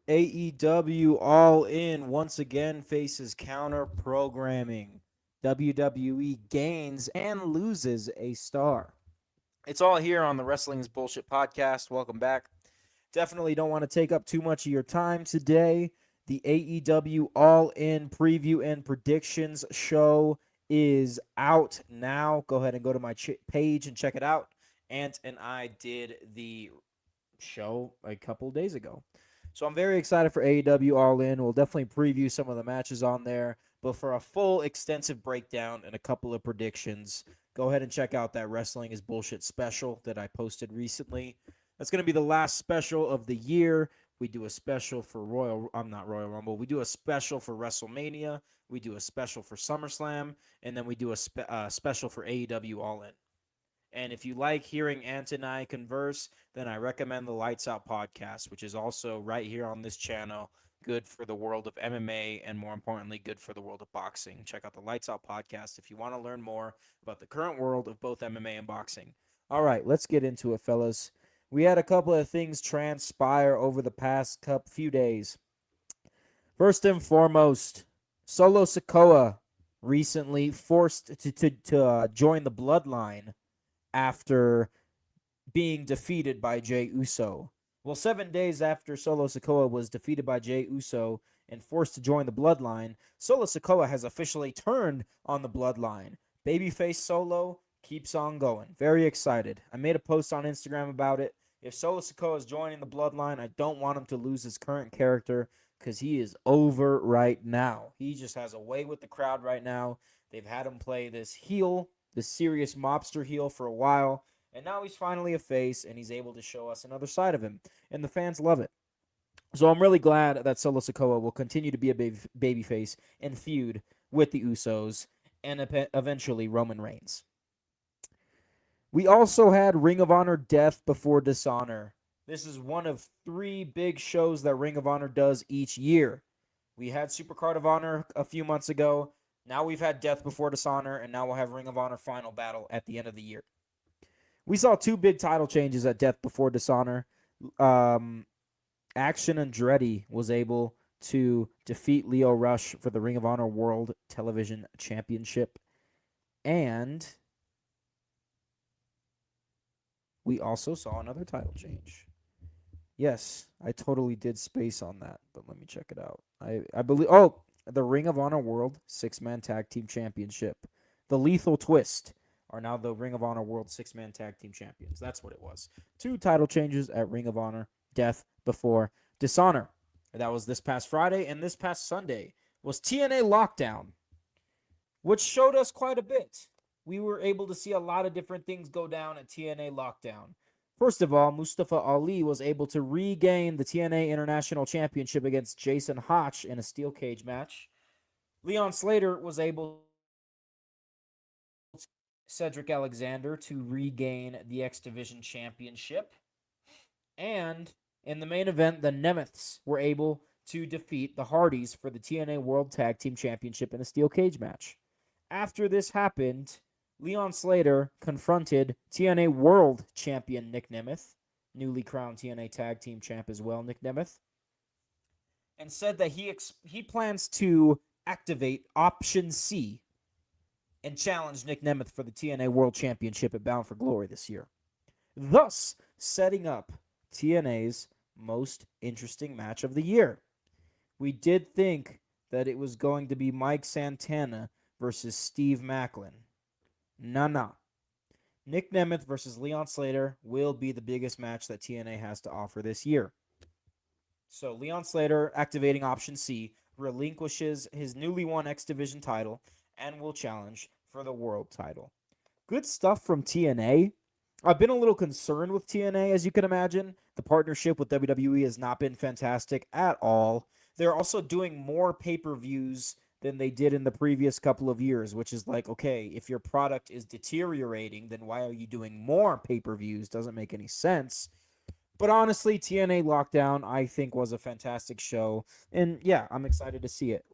AEW All In once again faces counter-programming. WWE gains and loses a star. It's all here on the Wrestling's Bullshit podcast. Welcome back. Definitely don't want to take up too much of your time today. The AEW All In preview and predictions show is out now. Go ahead and go to my page and check it out. Ant and I did the show a couple days ago. So I'm very excited for AEW All In. We'll definitely preview some of the matches on there. But for a full extensive breakdown and a couple of predictions, go ahead and check out that Wrestling is Bullshit special that I posted recently. That's going to be the last special of the year. We do a special for I'm not Royal Rumble. We do a special for WrestleMania. We do a special for SummerSlam. And then we do a special for AEW All In. And if you like hearing Ant and I converse, then I recommend the Lights Out podcast, which is also right here on this channel. Good for the world of MMA and, more importantly, good for the world of boxing. Check out the Lights Out podcast if you want to learn more about the current world of both MMA and boxing. All right, let's get into it, fellas. We had a couple of things transpire over the past few days. First and foremost, Solo Sikoa recently forced to join the Bloodline after being defeated by Jey Uso. Well, 7 days after Solo Sikoa was defeated by Jey Uso and forced to join the Bloodline, Solo Sikoa has officially turned on the Bloodline. Babyface Solo keeps on going. Very excited. I made a post on Instagram about it. If Solo Sikoa is joining the Bloodline, I don't want him to lose his current character because he is over right now. He just has a way with the crowd right now. They've had him play this heel, this serious mobster heel for a while, and now he's finally a face, and he's able to show us another side of him, and the fans love it. So I'm really glad that Solo Sikoa will continue to be a babyface and feud with the Usos and eventually Roman Reigns. We also had Ring of Honor Death Before Dishonor. This is one of 3 big shows that Ring of Honor does each year. We had Supercard of Honor a few months ago. Now we've had Death Before Dishonor, and now we'll have Ring of Honor Final Battle at the end of the year. We saw 2 big title changes at Death Before Dishonor. Action Andretti was able to defeat Lio Rush for the Ring of Honor World Television Championship. And we also saw another title change. Yes, I totally did space on that, but let me check it out. I believe the Ring of Honor World 6-Man Tag Team Championship. The Lethal Twist are now the Ring of Honor World 6-Man Tag Team Champions. That's what it was. 2 title changes at Ring of Honor Death Before Dishonor. That was this past Friday, and this past Sunday was TNA Lockdown, which showed us quite a bit. We were able to see a lot of different things go down at TNA Lockdown. First of all, Mustafa Ali was able to regain the TNA International Championship against Jason Hotch in a steel cage match. Leon Slater was able to Cedric Alexander to regain the X Division Championship. And in the main event, the Nemeths were able to defeat the Hardys for the TNA World Tag Team Championship in a steel cage match. After this happened, Leon Slater confronted TNA World Champion Nick Nemeth, newly crowned TNA Tag Team Champ as well, Nick Nemeth, and said that he plans to activate Option C and challenge Nick Nemeth for the TNA World Championship at Bound for Glory this year, thus setting up TNA's most interesting match of the year. We did think that it was going to be Mike Santana versus Steve Macklin. Nah. Nick Nemeth versus Leon Slater will be the biggest match that TNA has to offer this year. So Leon Slater, activating Option C, relinquishes his newly won X Division title and will challenge for the world title. Good stuff from TNA. I've been a little concerned with TNA, as you can imagine. The partnership with WWE has not been fantastic at all. They're also doing more pay-per-views than they did in the previous couple of years, which is like, okay, if your product is deteriorating, then why are you doing more pay-per-views? Doesn't make any sense. But honestly, TNA Lockdown, I think, was a fantastic show. And yeah, I'm excited to see it.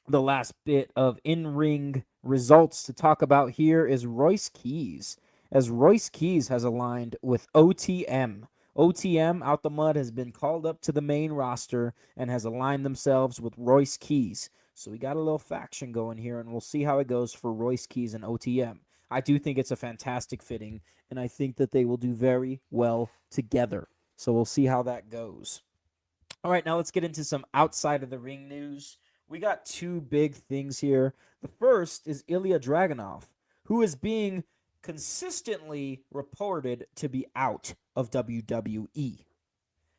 The last bit of in-ring results to talk about here is Royce Keys, as Royce Keys has aligned with OTM, OTM Out the Mud has been called up to the main roster and has aligned themselves with Royce Keys. So we got a little faction going here, and we'll see how it goes for Royce Keys and OTM. I do think it's a fantastic fitting, and I think that they will do very well together. So we'll see how that goes. All right, now let's get into some outside of the ring news. We got two big things here. The first is Ilya Dragunov, who is being consistently reported to be out of WWE.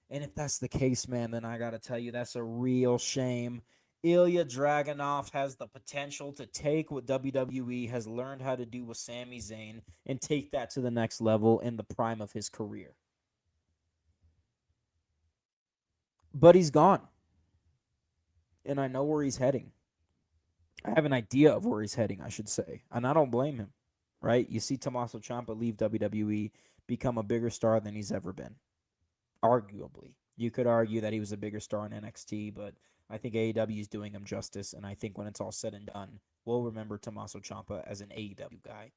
And if that's the case, man, then I got to tell you, that's a real shame. Ilya Dragunov has the potential to take what WWE has learned how to do with Sami Zayn and take that to the next level in the prime of his career. But he's gone. And I know where he's heading. I have an idea of where he's heading, I should say. And I don't blame him, right? You see Tommaso Ciampa leave WWE, become a bigger star than he's ever been. Arguably. You could argue that he was a bigger star in NXT, but I think AEW is doing him justice. And I think when it's all said and done, we'll remember Tommaso Ciampa as an AEW guy.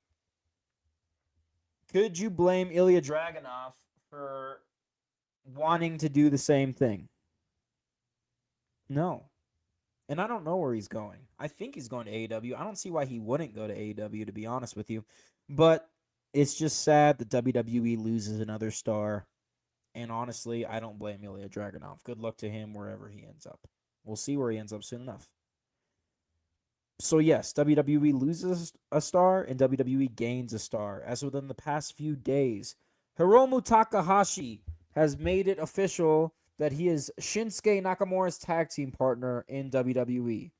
Could you blame Ilya Dragunov for wanting to do the same thing? No. And I don't know where he's going. I think he's going to AEW. I don't see why he wouldn't go to AEW, to be honest with you. But it's just sad that WWE loses another star. And honestly, I don't blame Ilya Dragunov. Good luck to him wherever he ends up. We'll see where he ends up soon enough. So yes, WWE loses a star and WWE gains a star. As within the past few days, Hiromu Takahashi has made it official that he is Shinsuke Nakamura's tag team partner in WWE.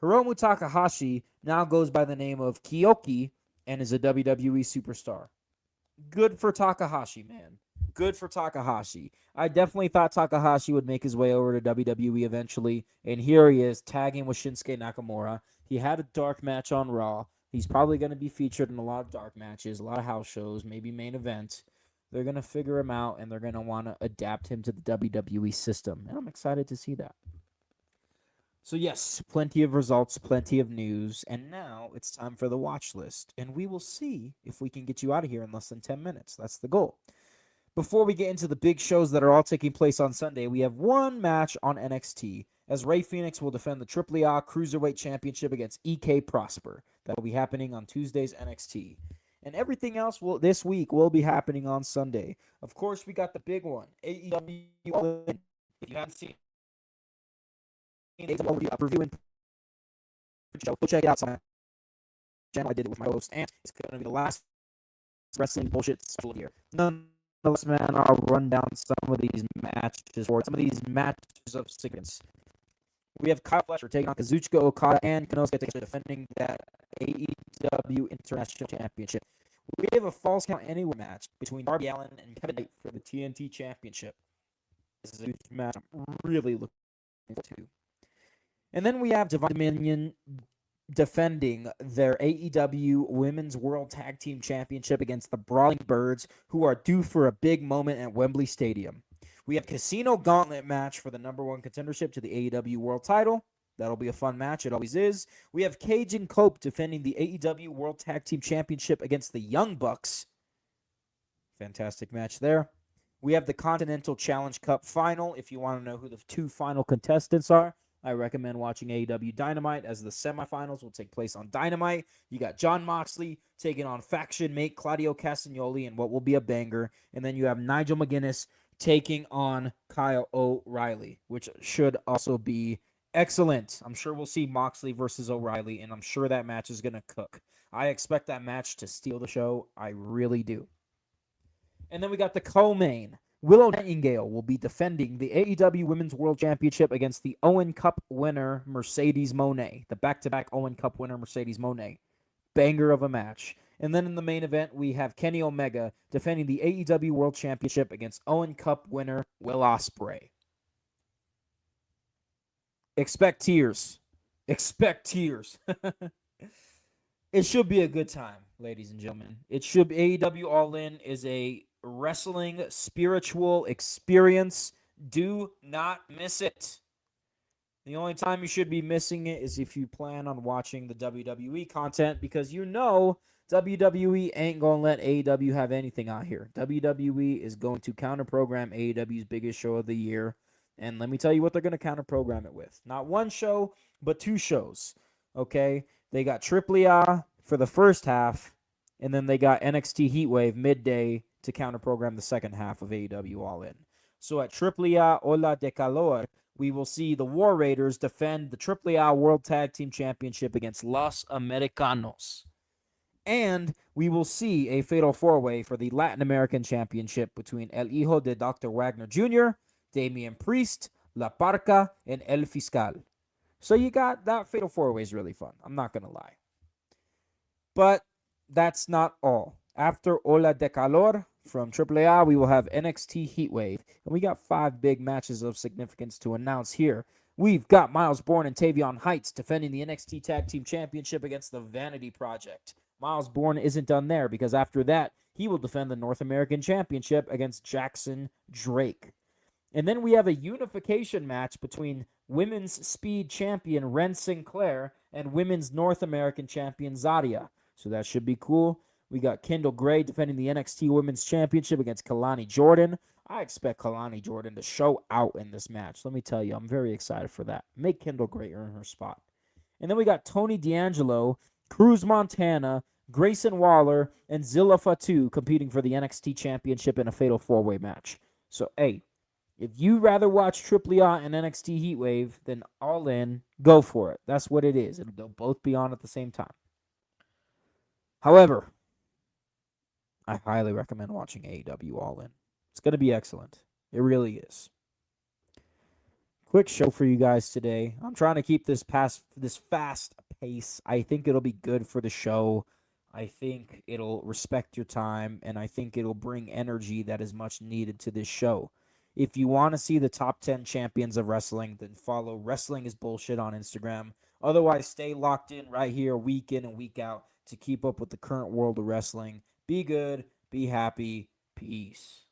Hiromu Takahashi now goes by the name of Kyoki and is a WWE superstar. Good for Takahashi, man. Good for Takahashi. I definitely thought Takahashi would make his way over to WWE eventually, and here he is tagging with Shinsuke Nakamura. He had a dark match on Raw. He's probably going to be featured in a lot of dark matches, a lot of house shows, maybe main event. They're going to figure him out, and they're going to want to adapt him to the WWE system, and I'm excited to see that. So yes, plenty of results, plenty of news, and now it's time for the watch list, and we will see if we can get you out of here in less than 10 minutes. That's the goal. Before we get into the big shows that are all taking place on Sunday, we have one match on NXT, as Rey Fenix will defend the AAA Cruiserweight Championship against EK Prosper. That will be happening on Tuesday's NXT. And everything else this week will be happening on Sunday. Of course, we got the big one, AEW All-In. If you haven't seen AEW reviewing show, go check it out on my channel. I did it with my host, and it's going to be the last wrestling bullshit special of the year. Nonetheless, man, I'll run down some of these matches of significance. We have Kyle Fletcher taking on Kazuchika Okada and Konosuke defending that AEW International Championship. We have a Falls Count Anywhere match between Darby Allin and Kevin Knight for the TNT Championship. This is a huge match I'm really looking forward to. And then we have Divine Dominion defending their AEW Women's World Tag Team Championship against the Brawling Birds, who are due for a big moment at Wembley Stadium. We have Casino Gauntlet match for the number one contendership to the AEW World title. That'll be a fun match. It always is. We have Cage and Cope defending the AEW World Tag Team Championship against the Young Bucks. Fantastic match there. We have the Continental Challenge Cup final. If you want to know who the two final contestants are, I recommend watching AEW Dynamite, as the semifinals will take place on Dynamite. You got Jon Moxley taking on faction mate Claudio Castagnoli in what will be a banger. And then you have Nigel McGuinness taking on Kyle O'Reilly, which should also be excellent. I'm sure we'll see Moxley versus O'Reilly, and I'm sure that match is going to cook. I expect that match to steal the show. I really do. And then we got the co-main. Willow Nightingale will be defending the AEW Women's World Championship against the Owen Cup winner, Mercedes Moné. The back-to-back Owen Cup winner, Mercedes Moné. Banger of a match. And then in the main event, we have Kenny Omega defending the AEW World Championship against Owen Cup winner, Will Ospreay. Expect tears. Expect tears. It should be a good time, ladies and gentlemen. It should be. AEW All-In is a wrestling spiritual experience. Do not miss it. The only time you should be missing it is if you plan on watching the WWE content, because you know WWE ain't going to let AEW have anything out here. WWE is going to counter-program AEW's biggest show of the year. And let me tell you what they're going to counter-program it with. Not one show, but two shows. Okay? They got AAA for the first half, and then they got NXT Heatwave midday to counter-program the second half of AEW All In. So at AAA Ola de Calor, we will see the War Raiders defend the AAA World Tag Team Championship against Los Americanos. And we will see a fatal four-way for the Latin American Championship between El Hijo de Dr. Wagner Jr., Damian Priest, La Parca, and El Fiscal. So you got that fatal four-way is really fun. I'm not going to lie. But that's not all. After Ola de Calor from AAA, we will have NXT Heatwave. And we got 5 big matches of significance to announce here. We've got Miles Bourne and Tavion Heights defending the NXT Tag Team Championship against the Vanity Project. Miles Bourne isn't done there because after that, he will defend the North American Championship against Jackson Drake. And then we have a unification match between Women's Speed Champion Ren Sinclair and Women's North American Champion Zadia. So that should be cool. We got Kendall Gray defending the NXT Women's Championship against Kalani Jordan. I expect Kalani Jordan to show out in this match. Let me tell you, I'm very excited for that. Make Kendall Gray earn her spot. And then we got Tony D'Angelo, Cruz Montana, Grayson Waller, and Zilla Fatu competing for the NXT Championship in a fatal four-way match. So, hey, if you rather watch AAA and NXT Heatwave than All In, go for it. That's what it is. They'll both be on at the same time. However, I highly recommend watching AEW All In. It's going to be excellent. It really is. Quick show for you guys today. I'm trying to keep this fast pace. I think it'll be good for the show. I think it'll respect your time, and I think it'll bring energy that is much needed to this show. If you want to see the top 10 champions of wrestling, then follow Wrestling is Bullshit on Instagram. Otherwise, stay locked in right here week in and week out to keep up with the current world of wrestling. Be good, be happy, peace.